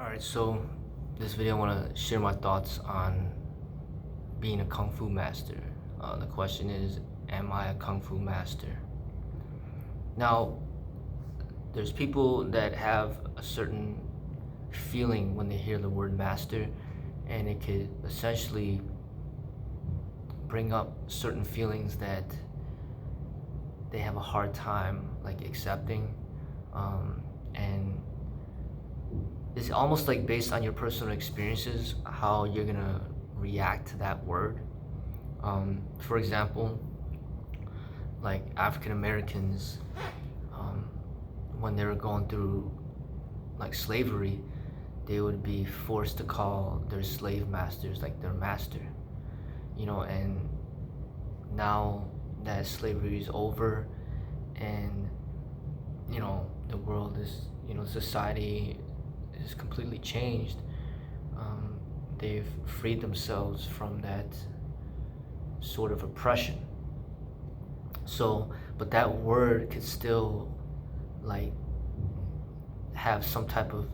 Alright, so this video I want to share my thoughts on being a Kung Fu master. The question is, am I a Kung Fu master? Now, there's people that have a certain feeling when they hear the word master, and it could essentially bring up certain feelings that they have a hard time accepting, and it's almost like based on your personal experiences how you're gonna react to that word. For example, like African Americans, when they were going through slavery, they would be forced to call their slave masters like their master, and now that slavery is over, and the world is, society is completely changed. They've freed themselves from that sort of oppression. So, but that word could still have some type of,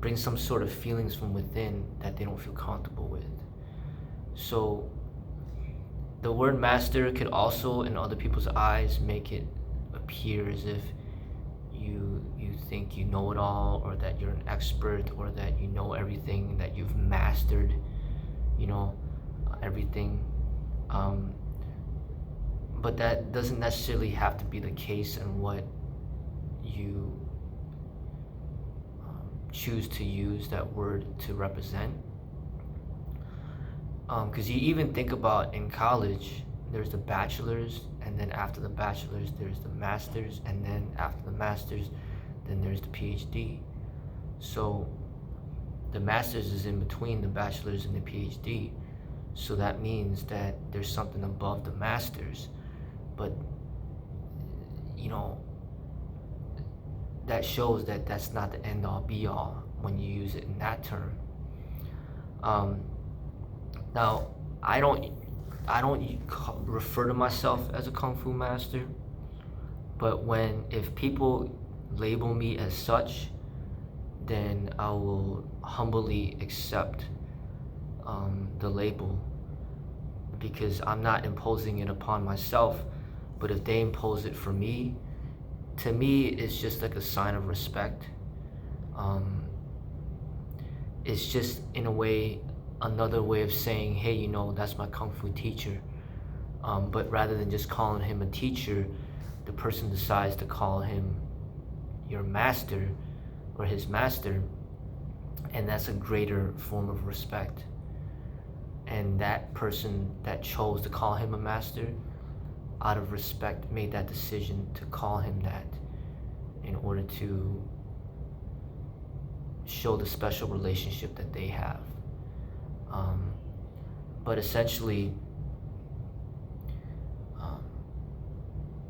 bring some sort of feelings from within that they don't feel comfortable with. So the word master could also, in other people's eyes, make it appear as if you think you know it all, or that you're an expert, or that you know everything, that you've mastered, everything. But that doesn't necessarily have to be the case in what you choose to use that word to represent. Because you even think about in college, there's the bachelor's, and then after the bachelor's there's the master's, and then after the master's then there's the PhD. So the master's is in between the bachelor's and the PhD, so that means that there's something above the master's. But that shows that that's not the end all be all when you use it in that term. Now, I don't refer to myself as a Kung Fu master, but if people label me as such, then I will humbly accept the label, because I'm not imposing it upon myself. But if they impose it for me, to me it's just like a sign of respect. It's just, in a way, another way of saying, hey, that's my Kung Fu teacher. But rather than just calling him a teacher, the person decides to call him your master or his master, and that's a greater form of respect. And that person that chose to call him a master, out of respect, made that decision to call him that in order to show the special relationship that they have. But essentially,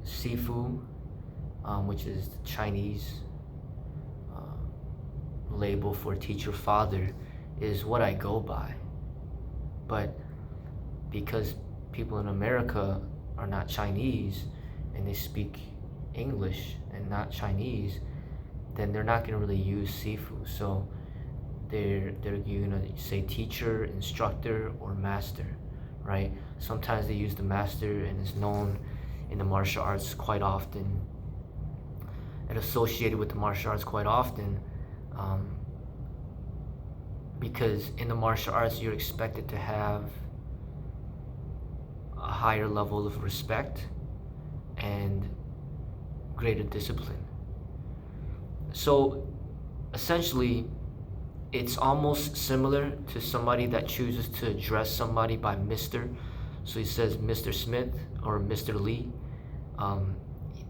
Sifu, which is the Chinese label for teacher father, is what I go by. But because people in America are not Chinese and they speak English and not Chinese, then they're not going to really use Sifu. So they're going to say teacher, instructor, or master, right? Sometimes they use the master, and it's known in the martial arts quite often, and associated with the martial arts quite often, because in the martial arts you're expected to have a higher level of respect and greater discipline. So essentially, it's almost similar to somebody that chooses to address somebody by Mr. So he says Mr. Smith or Mr. Lee.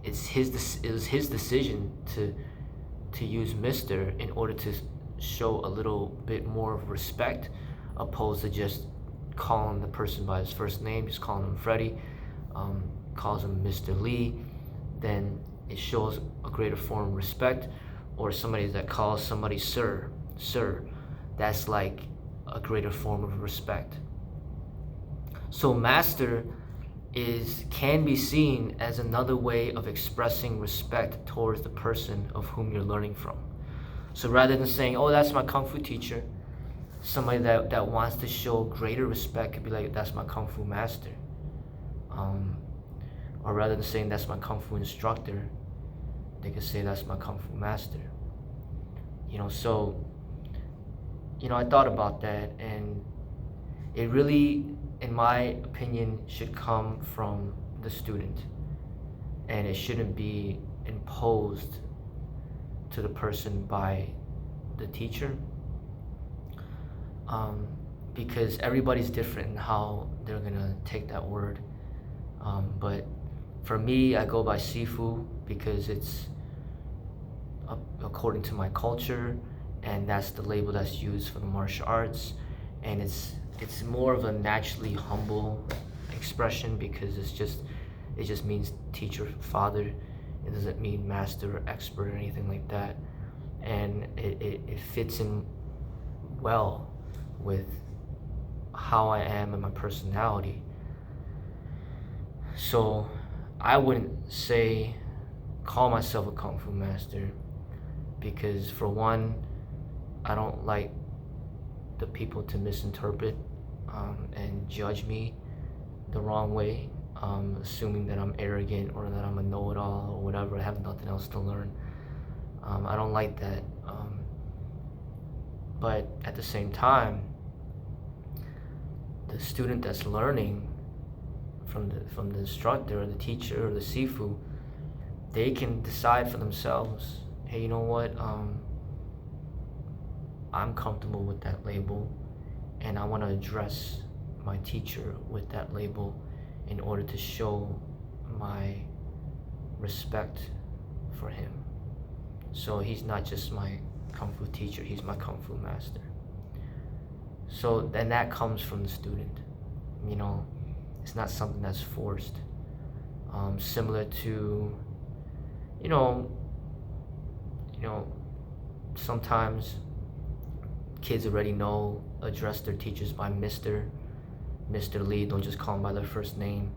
It was his decision to use Mr. in order to show a little bit more of respect, opposed to just calling the person by his first name, just calling him Freddie. Calls him Mr. Lee, then it shows a greater form of respect. Or somebody that calls somebody sir, that's like a greater form of respect. So master can be seen as another way of expressing respect towards the person of whom you're learning from. So rather than saying, oh, that's my Kung Fu teacher, somebody that wants to show greater respect could be like, that's my Kung Fu master. Or rather than saying that's my Kung Fu instructor, they could say that's my Kung Fu master. So, I thought about that, and it really, in my opinion, should come from the student, and it shouldn't be imposed to the person by the teacher, because everybody's different in how they're gonna take that word. But for me, I go by Sifu because it's according to my culture, and that's the label that's used for the martial arts, and it's more of a naturally humble expression because it just means teacher, father. It doesn't mean master or expert or anything like that, and it fits in well with how I am and my personality. So I wouldn't call myself a Kung Fu master, because for one, I don't like the people to misinterpret and judge me the wrong way, assuming that I'm arrogant or that I'm a know-it-all or whatever. I have nothing else to learn. I don't like that. But at the same time, the student that's learning from the instructor or the teacher or the Sifu, they can decide for themselves, hey, you know what, I'm comfortable with that label, and I want to address my teacher with that label in order to show my respect for him. So he's not just my Kung Fu teacher, he's my Kung Fu master. So then that comes from the student. It's not something that's forced. Similar to, sometimes kids already address their teachers by Mr. Lee, don't just call them by their first name.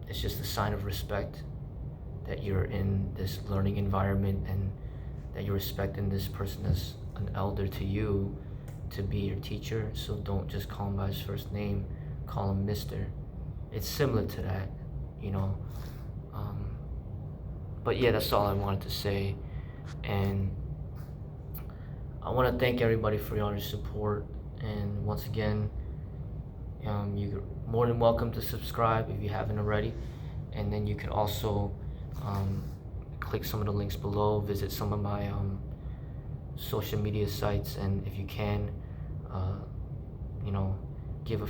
It's just a sign of respect that you're in this learning environment and that you're respecting this person as an elder to you to be your teacher. So don't just call him by his first name, call him Mr. It's similar to that, but yeah, that's all I wanted to say. And I want to thank everybody for your support, and once again, you're more than welcome to subscribe if you haven't already, and then you can also click some of the links below, visit some of my social media sites, and if you can, give a